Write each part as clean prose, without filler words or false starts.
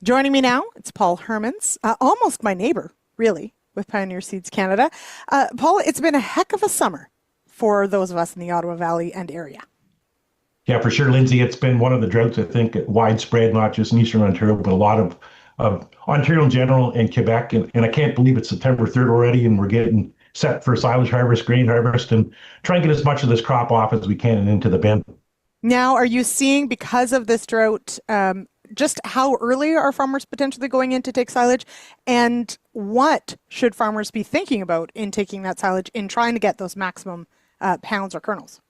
Joining me now, it's Paul Hermans, almost my neighbor, really, with Pioneer Seeds Canada. Paul, it's been a heck of a summer for those of us in the Ottawa Valley and area. Yeah, for sure, Lyndsey. It's been one of the droughts, I think, widespread, not just in Eastern Ontario, but a lot of Ontario in general and Quebec. And I can't believe it's September 3rd already, and we're getting set for silage harvest, grain harvest, and try and get as much of this crop off as we can and into the bin. Now, are you seeing, because of this drought, just how early are farmers potentially going in to take silage? And what should farmers be thinking about in taking that silage in trying to get those maximum pounds or kernels?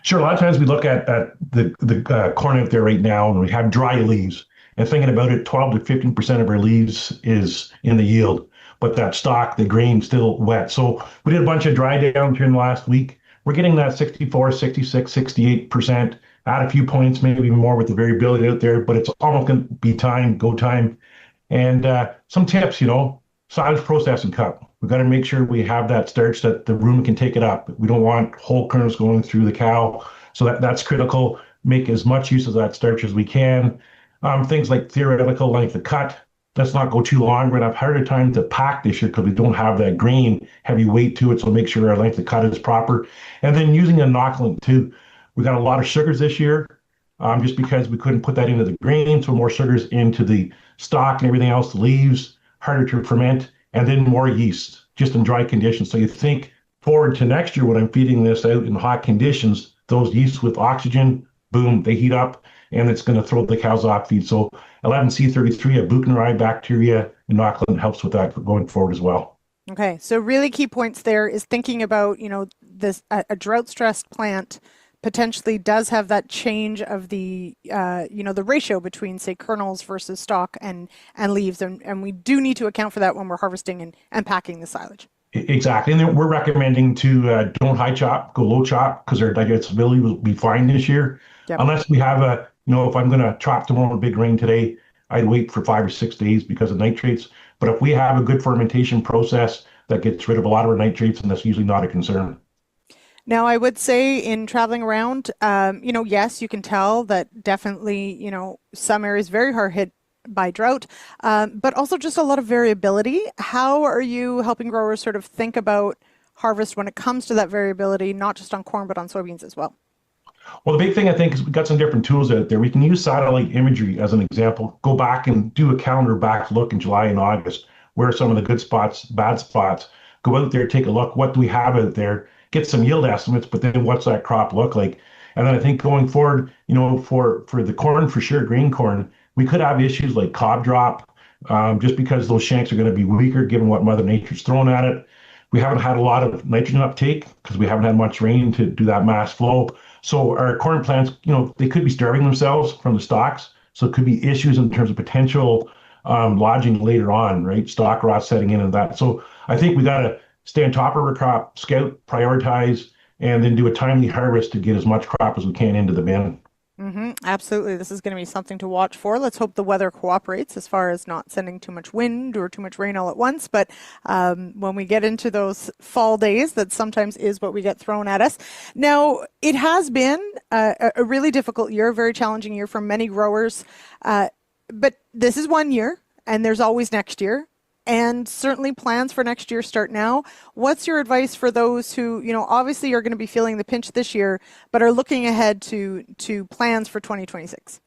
Sure, a lot of times we look at the corn out there right now, and we have dry leaves. And thinking about it, 12 to 15% of our leaves is in the yield, but that stalk, the grain, still wet. So we did a bunch of dry downs here in the last week. We're getting that 64, 66, 68%. Add a few points, maybe even more with the variability out there, but it's almost going to be time, go time. And some tips, silage processing cup. We've got to make sure we have that starch that the rumen can take it up. We don't want whole kernels going through the cow. So that's critical. Make as much use of that starch as we can. Things like theoretical length of cut. Let's not go too long. We're going to have a harder time to pack this year because we don't have that grain heavy weight to it. So make sure our length of cut is proper. And then using a inoculant too. We got a lot of sugars this year, just because we couldn't put that into the grain. So more sugars into the stalk and everything else, the leaves, harder to ferment, and then more yeast just in dry conditions. So you think forward to next year when I'm feeding this out in hot conditions, those yeasts with oxygen, boom, they heat up and it's going to throw the cows off feed. So 11C33, a Bucheneri bacteria inoculant helps with that going forward as well. Okay, so really key points there is thinking about, this a drought stressed plant potentially does have that change of the ratio between, say, kernels versus stalk and leaves, and we do need to account for that when we're harvesting and packing the silage. Exactly. And then we're recommending to don't high chop, go low chop because our digestibility will be fine this year. Yep. Unless we have if I'm going to chop tomorrow with big rain today, I'd wait for 5 or 6 days because of nitrates. But if we have a good fermentation process that gets rid of a lot of our nitrates, and that's usually not a concern. Now, I would say in traveling around, yes, you can tell that definitely, some areas very hard hit by drought, but also just a lot of variability. How are you helping growers sort of think about harvest when it comes to that variability, not just on corn, but on soybeans as well? Well, the big thing I think is we've got some different tools out there. We can use satellite imagery as an example. Go back and do a calendar back look in July and August. Where are some of the good spots, bad spots? Go out there, take a look. What do we have out there? Get some yield estimates, but then what's that crop look like? And then I think going forward, for the corn, for sure, green corn, we could have issues like cob drop, just because those shanks are going to be weaker given what Mother Nature's thrown at it. We haven't had a lot of nitrogen uptake because we haven't had much rain to do that mass flow. So our corn plants, they could be starving themselves from the stalks. So it could be issues in terms of potential lodging later on, right? Stalk rot setting in and that. So I think we got to stay on top of our crop, scout, prioritize, and then do a timely harvest to get as much crop as we can into the bin. Absolutely. This is going to be something to watch for. Let's hope the weather cooperates as far as not sending too much wind or too much rain all at once. But when we get into those fall days, that sometimes is what we get thrown at us. Now, it has been a really difficult year, a very challenging year for many growers. But this is one year, and there's always next year. And certainly plans for next year start now. What's your advice for those who, obviously are going to be feeling the pinch this year, but are looking ahead to plans for 2026?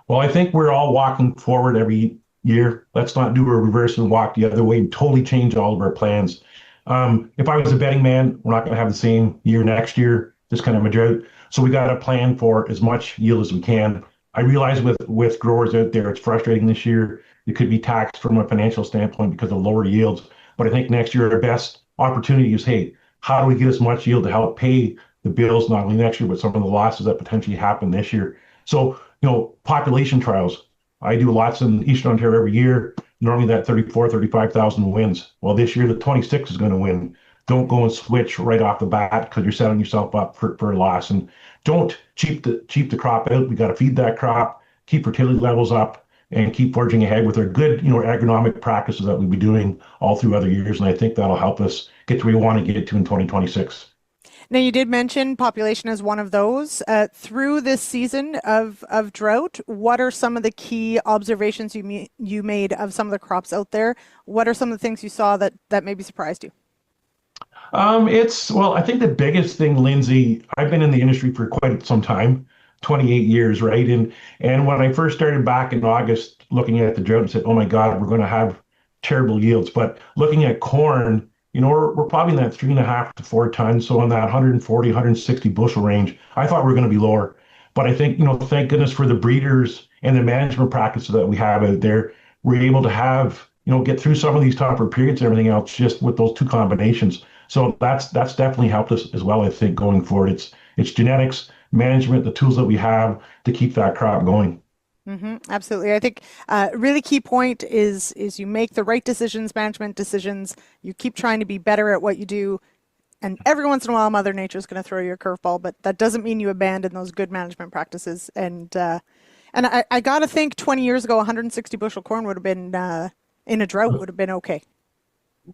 Well, I think we're all walking forward every year. Let's not do a reverse and walk the other way and totally change all of our plans. If I was a betting man, we're not going to have the same year next year, this kind of a drought. So we got to plan for as much yield as we can. I realize with growers out there, it's frustrating this year. It could be taxed from a financial standpoint because of lower yields. But I think next year, our best opportunity is, hey, how do we get as much yield to help pay the bills, not only next year, but some of the losses that potentially happen this year? So, population trials. I do lots in Eastern Ontario every year. Normally that 34, 35,000 wins. Well, this year, the 26 is going to win. Don't go and switch right off the bat because you're setting yourself up for a loss. And don't cheap the crop out. We got to feed that crop, keep fertility levels up, and keep forging ahead with our good, agronomic practices that we'll be doing all through other years. And I think that'll help us get to where we want to get to in 2026. Now, you did mention population as one of those. Through this season of drought, what are some of the key observations you made of some of the crops out there? What are some of the things you saw that maybe surprised you? Well, I think the biggest thing, Lyndsey, I've been in the industry for quite some time, 28 years, right? And when I first started back in August looking at the drought and said, oh my God, we're going to have terrible yields. But looking at corn, we're probably in that 3.5 to 4 tons. So in that 140, 160 bushel range, I thought we were going to be lower. But I think, thank goodness for the breeders and the management practices that we have out there, we're able to have, get through some of these tougher periods and everything else just with those two combinations. So that's definitely helped us as well, I think, going forward. It's genetics, management, the tools that we have to keep that crop going. Absolutely. I think really key point is you make the right decisions, management decisions. You keep trying to be better at what you do. And every once in a while, Mother Nature is going to throw you a curveball, but that doesn't mean you abandon those good management practices. And I got to think 20 years ago, 160 bushel corn would have been in a drought would have been okay.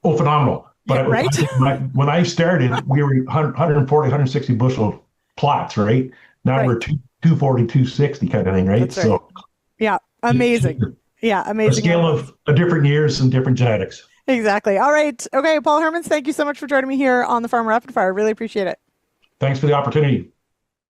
Oh, phenomenal. Yeah, But right? when I started, we were 140, 160 bushel plots, right? Now Right. we're 240, 260 kind of thing, right? That's right. So Yeah, it's amazing. Yeah, a amazing scale outputs. of different years and different genetics. Exactly. All right. Okay, Paul Hermans, thank you so much for joining me here on the Farm Rapid Fire. Really appreciate it. Thanks for the opportunity.